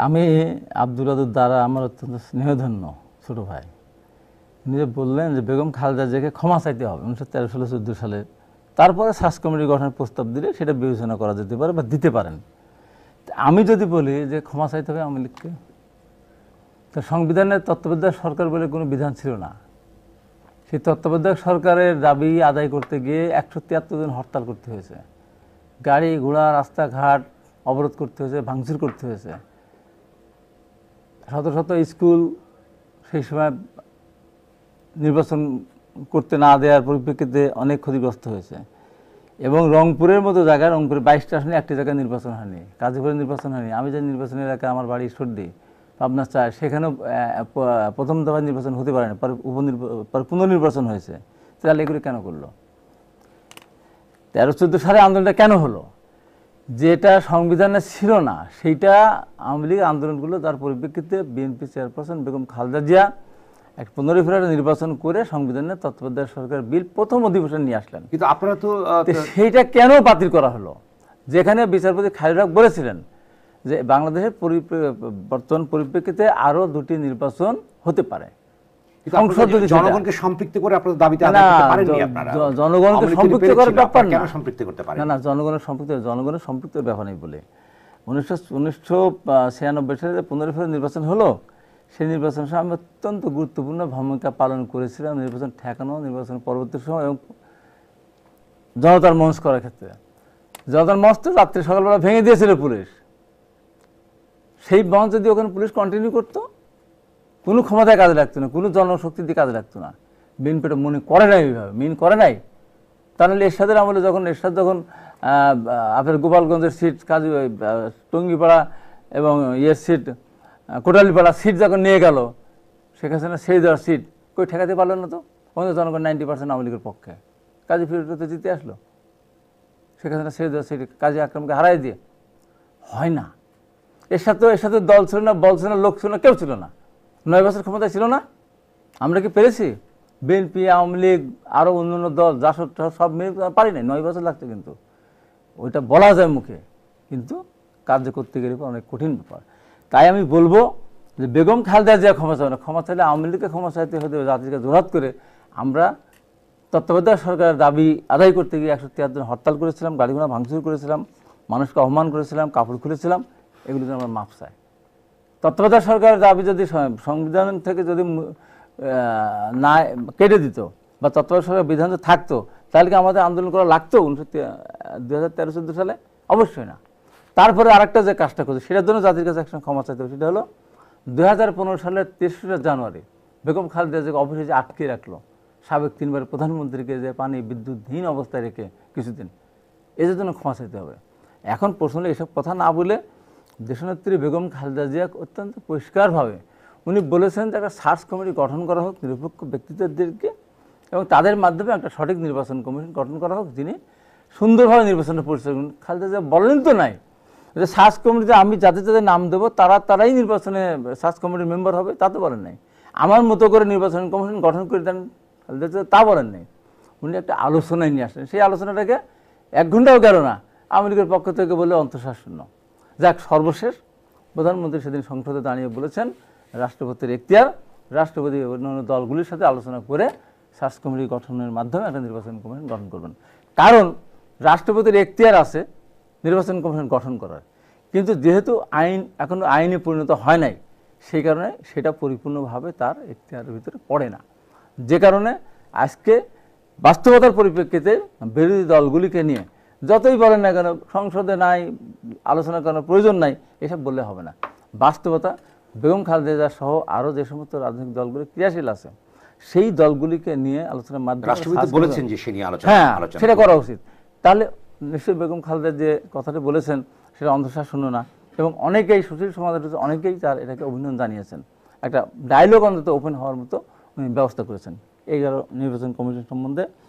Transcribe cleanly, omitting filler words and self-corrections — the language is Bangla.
আমি আব্দুল আদুর দ্বারা আমার অত্যন্ত স্নেহধন্য ছোট ভাই উনি যে বললেন যে বেগম খালেদা জিয়াকে ক্ষমা চাইতে হবে 1913-14 সালে, তারপরে সার্চ কমিটি গঠনের প্রস্তাব দিলে সেটা বিবেচনা করা যেতে পারে বা দিতে পারেন। আমি যদি বলি যে ক্ষমা চাইতে হবে আওয়ামী লীগকে, তো সংবিধানের তত্ত্বাবধায়ক সরকার বলে কোনো বিধান ছিল না। সেই তত্ত্বাবধায়ক সরকারের দাবি আদায় করতে গিয়ে 173 দিন হরতাল করতে হয়েছে, গাড়ি ঘোড়া রাস্তাঘাট অবরোধ করতে হয়েছে, ভাঙচুর করতে হয়েছে, শত শত স্কুল সেই সময় নির্বাচন করতে না দেওয়ার পরিপ্রেক্ষিতে অনেক ক্ষতিগ্রস্ত হয়েছে। এবং রংপুরের মতো জায়গায়, রংপুরে 22টা আসনে একটি জায়গায় নির্বাচন হয়নি, গাজীপুরে নির্বাচন হয়নি। আমি যে নির্বাচনী এলাকা, আমার বাড়ি ঈশ্বরদী, পাবনা 4, সেখানেও প্রথম দফায় নির্বাচন হতে পারেনি, পরে পুনর্নির্বাচন হয়েছে। তাহলে এগুলি কেন করলো? 13-14 সালে আন্দোলনটা কেন হলো? যেটা সংবিধানে ছিল না সেইটা আওয়ামী লীগ আন্দোলনগুলো, তার পরিপ্রেক্ষিতে বিএনপি চেয়ারপারসন বেগম খালেদা জিয়া এক 15 ফেব্রুয়ারি নির্বাচন করে সংবিধানের তত্ত্বাবধায়ক সরকার বিল প্রথম অধিবেশন নিয়ে আসলেন। কিন্তু আপনারা তো সেইটা কেন বাতিল করা হলো? যেখানে বিচারপতি খালিদ হক বলেছিলেন যে বাংলাদেশের বর্তমান পরিপ্রেক্ষিতে আরো 2টি নির্বাচন হতে পারে, জনগণকে সম্পৃক্ত করে আপনাদের দাবিতে আদায় করতে পারেননি আপনারা। জনগণকে সম্পৃক্ত করার ব্যাপার না, কেন সম্পৃক্ত করতে পারেন না, জনগণের সম্পৃক্তের ব্যাপার নেই বলে 1996 সালে 15 ফেব্রুয়ারি নির্বাচন হলো। সেই নির্বাচনের সময় আমি অত্যন্ত গুরুত্বপূর্ণ ভূমিকা পালন করেছিলাম নির্বাচন ঠেকানো, নির্বাচন পরবর্তী সময় এবং জনতার মঞ্চ করার ক্ষেত্রে। জনতার মঞ্চ তো রাত্রি সকালবেলা ভেঙে দিয়েছিল পুলিশ। সেই মঞ্চ যদি ওখানে পুলিশ কন্টিনিউ করতো, কোনো ক্ষমতায় কাজে লাগতো না, কোনো জনশক্তি দিয়ে কাজে লাগতো না। বিএনপিটা মনে করে নাই, ওইভাবে মিন করে নাই। তাহলে এরশাদের আমলে এরশাদ যখন আপনার গোপালগঞ্জের সিট, কাজী টঙ্গিপাড়া এবং ইয়ের সিট, কোটালীপাড়া সিট যখন নিয়ে গেল, শেখ হাসিনা সেই দেওয়ার সিট কই ঠেকাতে পারলো না। তো ওখানে জনগণ 90% আওয়ামী লীগের পক্ষে, কাজী ফিরোজকে জিতে আসলো। শেখ হাসিনা সেই দেওয়ার সিট কাজী আকরামকে হারাই দিয়ে হয় না। এর সাথে দল ছিল না, বল ছিল না, লোক ছিল না, কেউ ছিল না। 9 বছর ক্ষমতায় ছিল না। আমরা কি পেরেছি? বিএনপি, আওয়ামী লীগ, আরও অন্যান্য দল, জাসদ সব মিলে পারি নাই। 9 বছর লাগছে, কিন্তু ওইটা বলা যায় মুখে, কিন্তু কার্য করতে গেলে অনেক কঠিন ব্যাপার। তাই আমি বলবো যে বেগম খালেদা জিয়া ক্ষমা চাবে না, ক্ষমা চাইলে আওয়ামী লীগকে ক্ষমা চাইতে হতে হবে। জাতিকে জোরহাত করে আমরা তত্ত্বাবধায়ক সরকারের দাবি আদায় করতে গিয়ে 173 দিন হরতাল করেছিলাম, গাড়ি ঘোড়া ভাঙচুর করেছিলাম, মানুষকে অপমান করেছিলাম, কাপড় খুলেছিলাম, এগুলো আমরা মাপ চাই। তত্ত্বাবধায়ক সরকারের দাবি যদি সংবিধান থেকে যদি না কেটে দিত বা তত্ত্বাবধায়ক সরকার বিধান থাকতো, তাহলে কি আমাদের আন্দোলন করা লাগতো 2013-14 সালে? অবশ্যই না। তারপরে আরেকটা যে কাজটা করছে, সেটার জন্য জাতির কাছে একসঙ্গে ক্ষমা চাইতে হবে। সেটা হলো 2015 সালের 23 জানুয়ারি বেগম খালেদা জিয়াকে অফিসে যে আটকে রাখলো, সাবেক 3বার প্রধানমন্ত্রীকে যে পানি বিদ্যুৎহীন অবস্থায় রেখে কিছুদিন, এদের জন্য ক্ষমা চাইতে হবে। এখন প্রশ্নে এসব কথা না বলে দেশনেত্রী বেগম খালেদা জিয়া অত্যন্ত পরিষ্কারভাবে উনি বলেছেন যে একটা সার্চ কমিটি গঠন করা হোক নিরপেক্ষ ব্যক্তিত্বদেরকে, এবং তাদের মাধ্যমে একটা সঠিক নির্বাচন কমিশন গঠন করা হোক যিনি সুন্দরভাবে নির্বাচনের পরিচালনা করুন। খালেদা জিয়া বলেন তো নাই যে সার্চ কমিটিতে আমি যাদের নাম দেবো তারাই নির্বাচনে সার্চ কমিটির মেম্বার হবে, তা তো বলেন নাই। আমার মতো করে নির্বাচন কমিশন গঠন করে দেন খালেদা জিয়া, তা বলেন নাই। উনি একটা আলোচনায় নিয়ে আসলেন, সেই আলোচনাটাকে 1 ঘন্টাও গেল না। আওয়ামী লীগের পক্ষ থেকে বলে অন্তঃশাসন। যাক, সর্বশেষ প্রধানমন্ত্রী সেদিন সংসদে দাঁড়িয়ে বলেছেন রাষ্ট্রপতির এখতিয়ার, রাষ্ট্রপতি অন্যান্য দলগুলির সাথে আলোচনা করে সার্চ কমিটি গঠনের মাধ্যমে একটা নির্বাচন কমিশন গঠন করবেন। কারণ রাষ্ট্রপতির এখতিয়ার আছে নির্বাচন কমিশন গঠন করার, কিন্তু যেহেতু এখনো আইনে পরিণত হয় নাই, সেই কারণে সেটা পরিপূর্ণভাবে তার এখতিয়ারের ভিতরে পড়ে না। যে কারণে আজকে বাস্তবতার পরিপ্রেক্ষিতে বিরোধী দলগুলিকে নিয়ে যতই বলেন না কেন সংসদে নাই, আলোচনা করার প্রয়োজন নাই, এসব বললে হবে না। বাস্তবতা বেগম খালেদা জিয়া সহ আরও যে সমস্ত রাজনৈতিক দলগুলি ক্রিয়াশীল আছে, সেই দলগুলিকে নিয়ে আলোচনার মাধ্যমে রাষ্ট্রপতি বলেছেন যে সে নিয়ে আলোচনা, হ্যাঁ, সেটা করা উচিত। তাহলে নিশ্চয়ই বেগম খালেদা যে কথাটি বলেছেন সেটা অন্ধশ্বাস না, এবং অনেকেই সুশীল সমাজের অনেকেই তার এটাকে অভিনন্দন জানিয়েছেন। একটা ডায়লগ অন্তত ওপেন হওয়ার মতো উনি ব্যবস্থা করেছেন। এই নির্বাচন কমিশন সম্বন্ধে